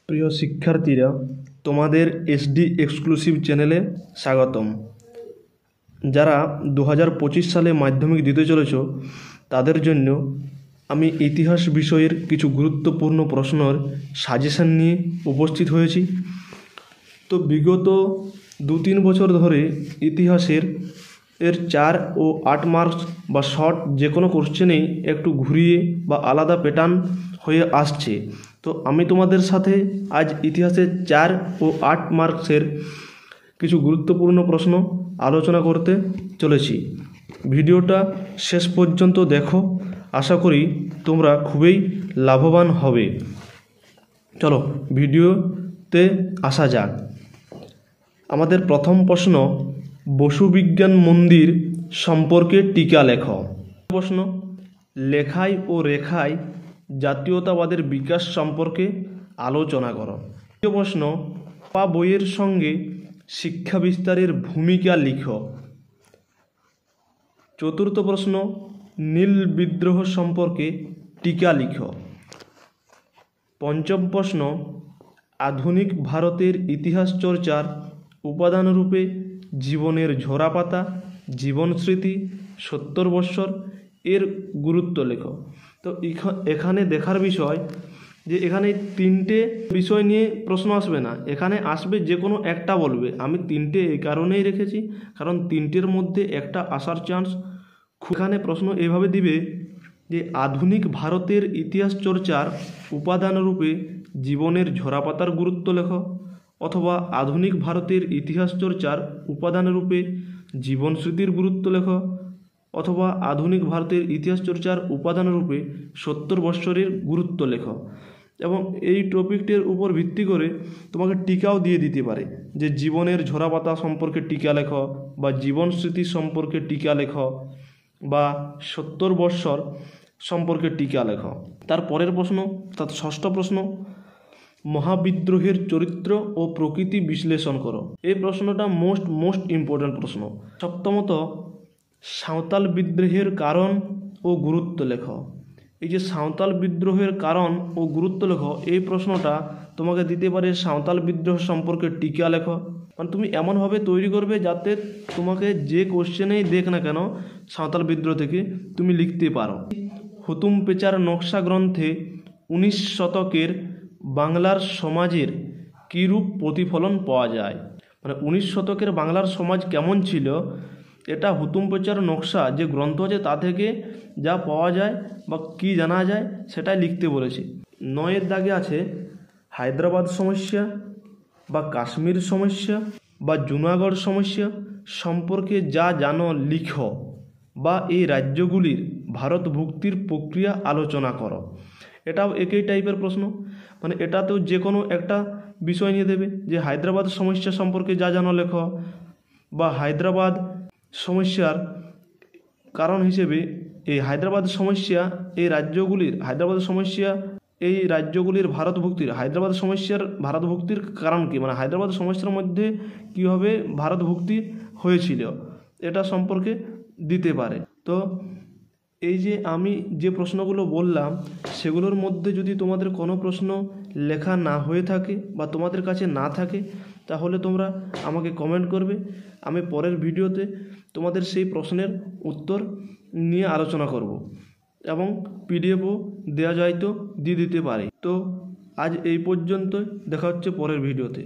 প্রিয় শিক্ষার্থীরা, তোমাদের এসডি এক্সক্লুসিভ চ্যানেলে স্বাগতম। যারা 2025 সালে মাধ্যমিক দিতে চলেছ তাদের জন্য আমি ইতিহাস বিষয়ের কিছু গুরুত্বপূর্ণ প্রশ্নের সাজেশন নিয়ে উপস্থিত হয়েছি। তো বিগত 2-3 বছর ধরে ইতিহাসের 4 ও 8 মার্কস বা শর্ট যে কোনো কোশ্চেনেই একটু ঘুরিয়ে বা আলাদা প্যাটার্ন হয়ে আসছে। তো আমি তোমাদের সাথে আজ ইতিহাসের 4 ও 8 মার্কসের কিছু গুরুত্বপূর্ণ প্রশ্ন আলোচনা করতে চলেছি। ভিডিওটা শেষ পর্যন্ত দেখো, আশা করি তোমরা খুবই লাভবান হবে। চলো ভিডিওতে আসা যাক। আমাদের প্রথম প্রশ্ন, বসু বিজ্ঞান মন্দির সম্পর্কে টিকা লেখ। প্রশ্ন, লেখায় ও রেখায় জাতীয়তাবাদের বিকাশ সম্পর্কে আলোচনা করো। দ্বিতীয় প্রশ্ন, বইয়ের সঙ্গে শিক্ষা বিস্তারের ভূমিকা লিখো। চতুর্থ প্রশ্ন, নীল বিদ্রোহ সম্পর্কে টিকা লিখো। পঞ্চম প্রশ্ন, আধুনিক ভারতের ইতিহাস চর্চার উপাদানরূপে জীবনের ঝরাপাতা, জীবন স্মৃতি, 70 বৎসর এর গুরুত্ব লেখো। তো এখানে দেখার বিষয় যে এখানে 3টে বিষয় নিয়ে প্রশ্ন আসবে না, এখানে আসবে যে কোনো একটা বলবে। আমি 3টে এই কারণেই রেখেছি কারণ 3টের মধ্যে একটা আসার চান্স। এখানে প্রশ্ন এভাবে দিবে যে আধুনিক ভারতের ইতিহাস চর্চার উপাদানরূপে জীবনের ঝরাপাতার গুরুত্ব লেখো, অথবা আধুনিক ভারতের ইতিহাস চর্চার উপাদানরূপে জীবন স্মৃতির গুরুত্ব লেখো, অথবা আধুনিক ভারতের ইতিহাস চর্চার উপাদানরূপে 70 বৎসরের গুরুত্ব লেখো। এবং এই টপিকটির উপর ভিত্তি করে তোমাকে টিকাও দিয়ে দিতে পারে যে জীবনের ঝরাপাতা সম্পর্কে টিকা লেখো, বা জীবন স্মৃতি সম্পর্কে টিকা লেখো, বা 70 বৎসর সম্পর্কে টিকা লেখো। তার পরের প্রশ্ন, তার ষষ্ঠ প্রশ্ন, মহাবিদ্রোহের চরিত্র ও প্রকৃতি বিশ্লেষণ করো। এই প্রশ্নটা মোস্ট ইম্পর্ট্যান্ট প্রশ্ন। সপ্তমত, সাঁওতাল বিদ্রোহের কারণ ও গুরুত্ব লেখো। এই যে সাঁওতাল বিদ্রোহের কারণ ও গুরুত্ব লেখো, এই প্রশ্নটা তোমাকে দিতে পারে সাঁওতাল বিদ্রোহ সম্পর্কে টিকা লেখো। মানে তুমি এমনভাবে তৈরি করবে যাতে তোমাকে যে কোশ্চেনেই দেখ না কেন সাঁওতাল বিদ্রোহ থেকে তুমি লিখতে পারো। হুতুম পেচার নকশা গ্রন্থে 19 শতকের বাংলার সমাজের কীরূপ প্রতিফলন পাওয়া যায়। মানে 19 শতকের বাংলার সমাজ কেমন ছিল, এটা হুতুম পেচার নকশা যে গ্রন্থ আছে তা থেকে যা পাওয়া যায় বা কি জানা যায় সেটাই লিখতে বলেছে। 9-এর দাগে আছে হায়দ্রাবাদ সমস্যা বা কাশ্মীর সমস্যা বা জুনাগড় সমস্যা সম্পর্কে যা জানো লিখো, বা এই রাজ্যগুলির ভারতভুক্তির প্রক্রিয়া আলোচনা করো। এটাও একই টাইপের প্রশ্ন। মানে এটাতেও যে কোনো একটা বিষয় নিয়ে দেবে যে হায়দ্রাবাদ সমস্যা সম্পর্কে যা জানো লেখো, বা হায়দ্রাবাদ সমস্যার কারণ হিসেবে এই হায়দ্রাবাদ সমস্যা এই রাজ্যগুলির হায়দ্রাবাদ সমস্যার ভারতভুক্তির কারণ কি, মানে হায়দ্রাবাদ সমস্যার মধ্যে কীভাবে ভারতভুক্তি হয়েছিল এটা সম্পর্কে দিতে পারে। তো এই যে আমি যে প্রশ্নগুলো বললাম সেগুলোর মধ্যে যদি তোমাদের কোনো প্রশ্ন লেখা না হয়ে থাকে বা তোমাদের কাছে না থাকে তাহলে তোমরা আমাকে কমেন্ট করবে। আমি পরের ভিডিওতে তোমাদের সেই প্রশ্নের উত্তর নিয়ে আলোচনা করব, এবং পিডিএফও দেওয়া যায় তো দিয়ে দিতে পারি। তো আজ এই পর্যন্তই, দেখা হচ্ছে পরের ভিডিওতে।